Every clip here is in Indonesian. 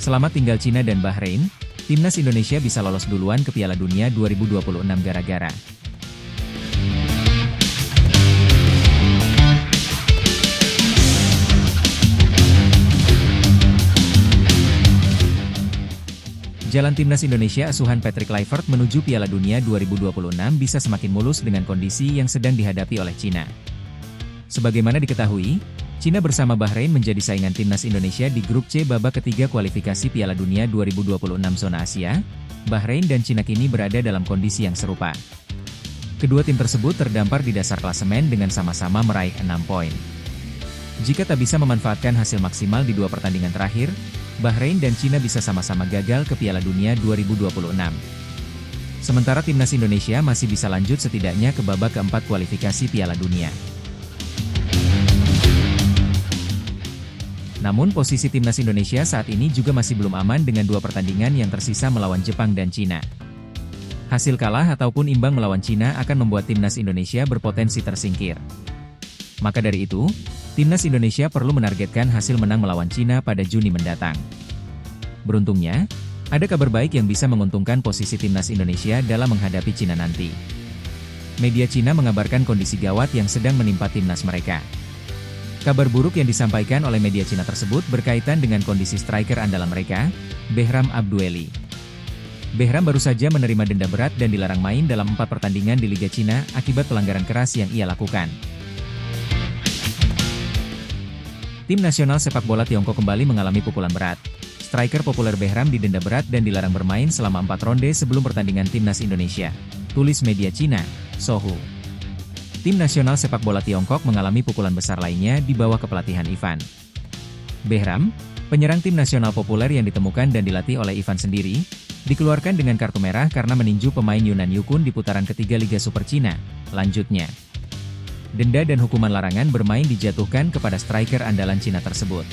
Selamat tinggal Cina dan Bahrain, timnas Indonesia bisa lolos duluan ke Piala Dunia 2026 gara-gara. Jalan timnas Indonesia asuhan Patrick Kluivert menuju Piala Dunia 2026 bisa semakin mulus dengan kondisi yang sedang dihadapi oleh Cina. Sebagaimana diketahui, Cina bersama Bahrain menjadi saingan timnas Indonesia di grup C babak ketiga kualifikasi Piala Dunia 2026 zona Asia. Bahrain dan Cina kini berada dalam kondisi yang serupa. Kedua tim tersebut terdampar di dasar klasemen dengan sama-sama meraih 6 poin. Jika tak bisa memanfaatkan hasil maksimal di dua pertandingan terakhir, Bahrain dan Cina bisa sama-sama gagal ke Piala Dunia 2026. Sementara timnas Indonesia masih bisa lanjut setidaknya ke babak keempat kualifikasi Piala Dunia. Namun posisi timnas Indonesia saat ini juga masih belum aman dengan dua pertandingan yang tersisa melawan Jepang dan Cina. Hasil kalah ataupun imbang melawan Cina akan membuat timnas Indonesia berpotensi tersingkir. Maka dari itu, timnas Indonesia perlu menargetkan hasil menang melawan Cina pada Juni mendatang. Beruntungnya, ada kabar baik yang bisa menguntungkan posisi timnas Indonesia dalam menghadapi Cina nanti. Media Cina mengabarkan kondisi gawat yang sedang menimpa timnas mereka. Kabar buruk yang disampaikan oleh media Cina tersebut berkaitan dengan kondisi striker andalan mereka, Behram Abdueli. Behram baru saja menerima denda berat dan dilarang main dalam 4 pertandingan di Liga Cina akibat pelanggaran keras yang ia lakukan. Tim nasional sepak bola Tiongkok kembali mengalami pukulan berat. Striker populer Behram didenda berat dan dilarang bermain selama 4 ronde sebelum pertandingan timnas Indonesia. Tulis media Cina, Sohu. Tim nasional sepak bola Tiongkok mengalami pukulan besar lainnya di bawah kepelatihan Ivan. Behram, penyerang tim nasional populer yang ditemukan dan dilatih oleh Ivan sendiri, dikeluarkan dengan kartu merah karena meninju pemain Yunnan Yukun di putaran ketiga Liga Super Cina. Lanjutnya, denda dan hukuman larangan bermain dijatuhkan kepada striker andalan Cina tersebut.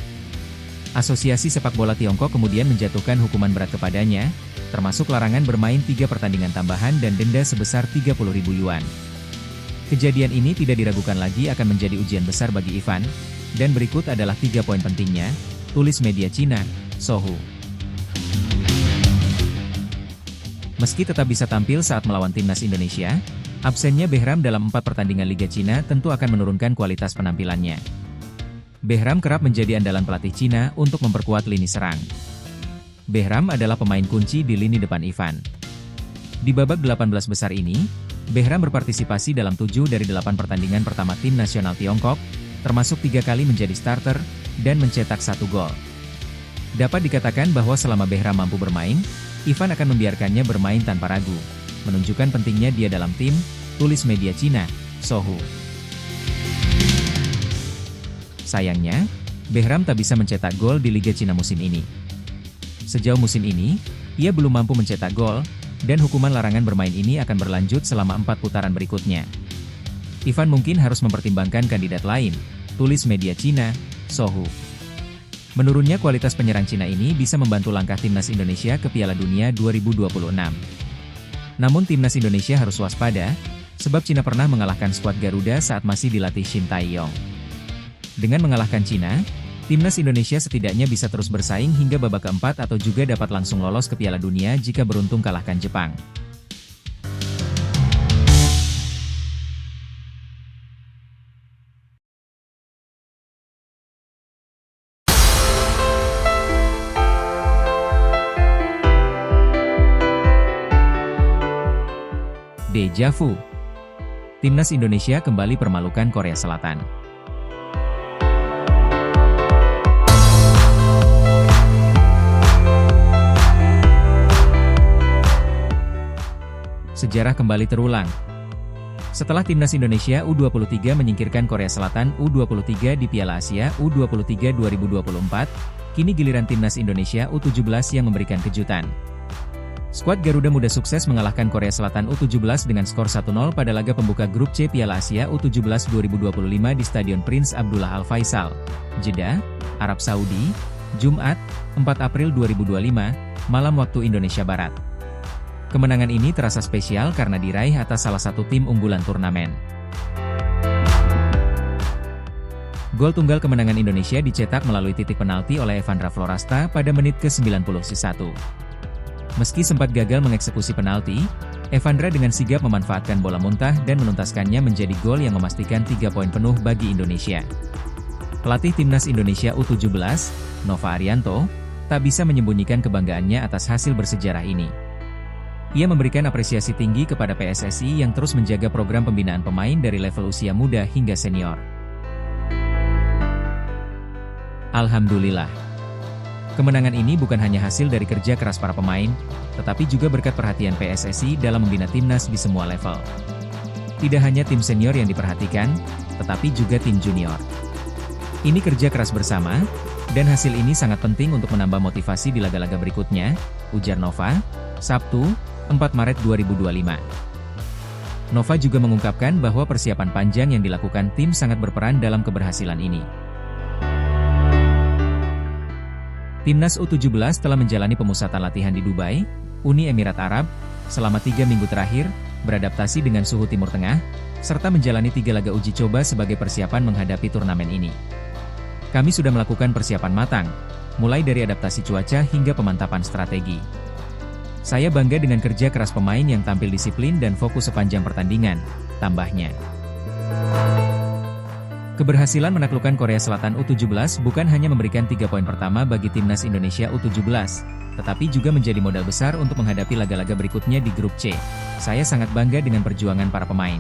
Asosiasi sepak bola Tiongkok kemudian menjatuhkan hukuman berat kepadanya, termasuk larangan bermain 3 pertandingan tambahan dan denda sebesar 30.000 yuan. Kejadian ini tidak diragukan lagi akan menjadi ujian besar bagi Ivan, dan berikut adalah 3 poin pentingnya, tulis media Cina, Sohu. Meski tetap bisa tampil saat melawan timnas Indonesia, absennya Behram dalam 4 pertandingan Liga Cina tentu akan menurunkan kualitas penampilannya. Behram kerap menjadi andalan pelatih Cina untuk memperkuat lini serang. Behram adalah pemain kunci di lini depan Ivan. Di babak 18 besar ini, Behram berpartisipasi dalam 7 dari 8 pertandingan pertama tim nasional Tiongkok, termasuk 3 kali menjadi starter, dan mencetak 1 gol. Dapat dikatakan bahwa selama Behram mampu bermain, Ivan akan membiarkannya bermain tanpa ragu, menunjukkan pentingnya dia dalam tim, tulis media Cina, Sohu. Sayangnya, Behram tak bisa mencetak gol di Liga Cina musim ini. Sejauh musim ini, ia belum mampu mencetak gol, dan hukuman larangan bermain ini akan berlanjut selama 4 putaran berikutnya. Ivan mungkin harus mempertimbangkan kandidat lain, tulis media Cina, Sohu. Menurunnya kualitas penyerang Cina ini bisa membantu langkah timnas Indonesia ke Piala Dunia 2026. Namun timnas Indonesia harus waspada, sebab Cina pernah mengalahkan skuad Garuda saat masih dilatih Shin Tae-yong. Dengan mengalahkan Cina, timnas Indonesia setidaknya bisa terus bersaing hingga babak keempat atau juga dapat langsung lolos ke Piala Dunia jika beruntung kalahkan Jepang. Deja vu. Timnas Indonesia kembali permalukan Korea Selatan. Sejarah kembali terulang. Setelah timnas Indonesia U23 menyingkirkan Korea Selatan U23 di Piala Asia U23 2024, kini giliran timnas Indonesia U17 yang memberikan kejutan. Skuad Garuda Muda sukses mengalahkan Korea Selatan U17 dengan skor 1-0 pada laga pembuka grup C Piala Asia U17 2025 di Stadion Prince Abdullah Al Faisal, Jeddah, Arab Saudi, Jumat, 4 April 2025, malam waktu Indonesia Barat. Kemenangan ini terasa spesial karena diraih atas salah satu tim unggulan turnamen. Gol tunggal kemenangan Indonesia dicetak melalui titik penalti oleh Evandra Florasta pada menit ke-91. Meski sempat gagal mengeksekusi penalti, Evandra dengan sigap memanfaatkan bola muntah dan menuntaskannya menjadi gol yang memastikan 3 poin penuh bagi Indonesia. Pelatih Timnas Indonesia U17, Nova Arianto, tak bisa menyembunyikan kebanggaannya atas hasil bersejarah ini. Ia memberikan apresiasi tinggi kepada PSSI yang terus menjaga program pembinaan pemain dari level usia muda hingga senior. Alhamdulillah. Kemenangan ini bukan hanya hasil dari kerja keras para pemain, tetapi juga berkat perhatian PSSI dalam membina timnas di semua level. Tidak hanya tim senior yang diperhatikan, tetapi juga tim junior. Ini kerja keras bersama, dan hasil ini sangat penting untuk menambah motivasi di laga-laga berikutnya, ujar Nova, Sabtu, 4 Maret 2025. Nova juga mengungkapkan bahwa persiapan panjang yang dilakukan tim sangat berperan dalam keberhasilan ini. Timnas U17 telah menjalani pemusatan latihan di Dubai, Uni Emirat Arab, selama 3 minggu terakhir, beradaptasi dengan suhu Timur Tengah, serta menjalani 3 laga uji coba sebagai persiapan menghadapi turnamen ini. Kami sudah melakukan persiapan matang, mulai dari adaptasi cuaca hingga pemantapan strategi. Saya bangga dengan kerja keras pemain yang tampil disiplin dan fokus sepanjang pertandingan, tambahnya. Keberhasilan menaklukkan Korea Selatan U17 bukan hanya memberikan 3 poin pertama bagi Timnas Indonesia U17, tetapi juga menjadi modal besar untuk menghadapi laga-laga berikutnya di grup C. Saya sangat bangga dengan perjuangan para pemain.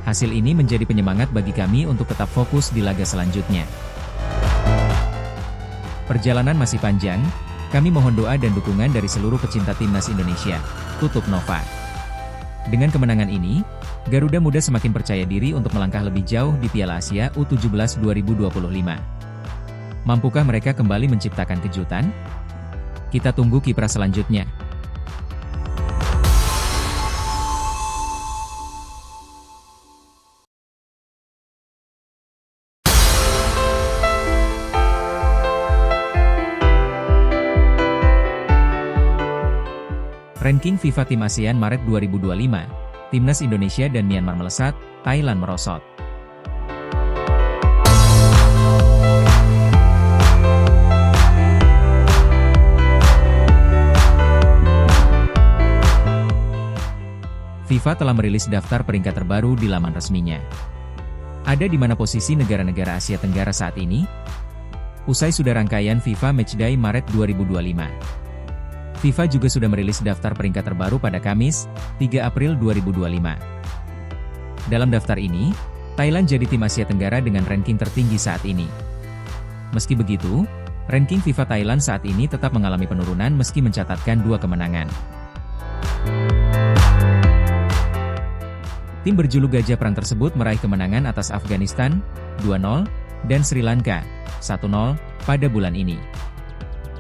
Hasil ini menjadi penyemangat bagi kami untuk tetap fokus di laga selanjutnya. Perjalanan masih panjang, kami mohon doa dan dukungan dari seluruh pecinta Timnas Indonesia, tutup Nova. Dengan kemenangan ini, Garuda Muda semakin percaya diri untuk melangkah lebih jauh di Piala Asia U17 2025. Mampukah mereka kembali menciptakan kejutan? Kita tunggu kiprah selanjutnya. Ranking FIFA Tim ASEAN Maret 2025, Timnas Indonesia dan Myanmar melesat, Thailand merosot. FIFA telah merilis daftar peringkat terbaru di laman resminya. Ada di mana posisi negara-negara Asia Tenggara saat ini? Usai sudah rangkaian FIFA Matchday Maret 2025. FIFA juga sudah merilis daftar peringkat terbaru pada Kamis, 3 April 2025. Dalam daftar ini, Thailand jadi tim Asia Tenggara dengan ranking tertinggi saat ini. Meski begitu, ranking FIFA Thailand saat ini tetap mengalami penurunan meski mencatatkan 2 kemenangan. Tim berjuluk Gajah Perang tersebut meraih kemenangan atas Afghanistan, 2-0, dan Sri Lanka, 1-0, pada bulan ini.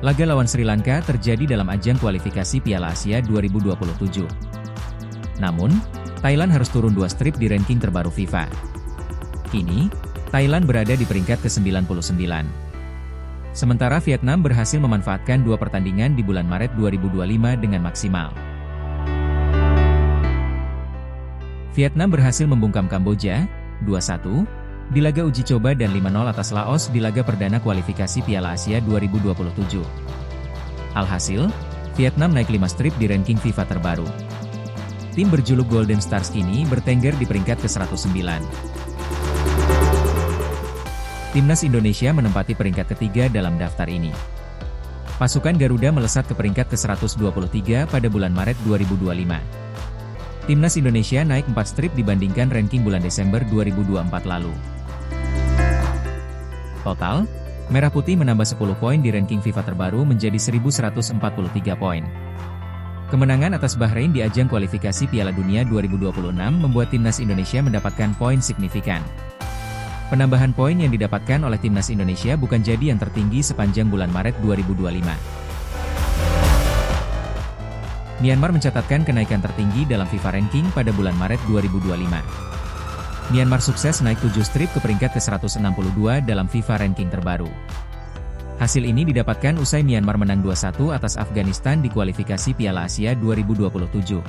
Laga lawan Sri Lanka terjadi dalam ajang kualifikasi Piala Asia 2027. Namun, Thailand harus turun 2 strip di ranking terbaru FIFA. Kini, Thailand berada di peringkat ke-99. Sementara Vietnam berhasil memanfaatkan 2 pertandingan di bulan Maret 2025 dengan maksimal. Vietnam berhasil membungkam Kamboja, 2-1, di laga uji coba dan 5-0 atas Laos di laga perdana kualifikasi Piala Asia 2027. Alhasil, Vietnam naik 5 strip di ranking FIFA terbaru. Tim berjuluk Golden Stars kini bertengger di peringkat ke-109. Timnas Indonesia menempati peringkat ketiga dalam daftar ini. Pasukan Garuda melesat ke peringkat ke-123 pada bulan Maret 2025. Timnas Indonesia naik 4 strip dibandingkan ranking bulan Desember 2024 lalu. Total, Merah Putih menambah 10 poin di ranking FIFA terbaru menjadi 1.143 poin. Kemenangan atas Bahrain di ajang kualifikasi Piala Dunia 2026 membuat Timnas Indonesia mendapatkan poin signifikan. Penambahan poin yang didapatkan oleh Timnas Indonesia bukan jadi yang tertinggi sepanjang bulan Maret 2025. Myanmar mencatatkan kenaikan tertinggi dalam FIFA ranking pada bulan Maret 2025. Myanmar sukses naik 7 strip ke peringkat ke-162 dalam FIFA ranking terbaru. Hasil ini didapatkan usai Myanmar menang 2-1 atas Afghanistan di kualifikasi Piala Asia 2027.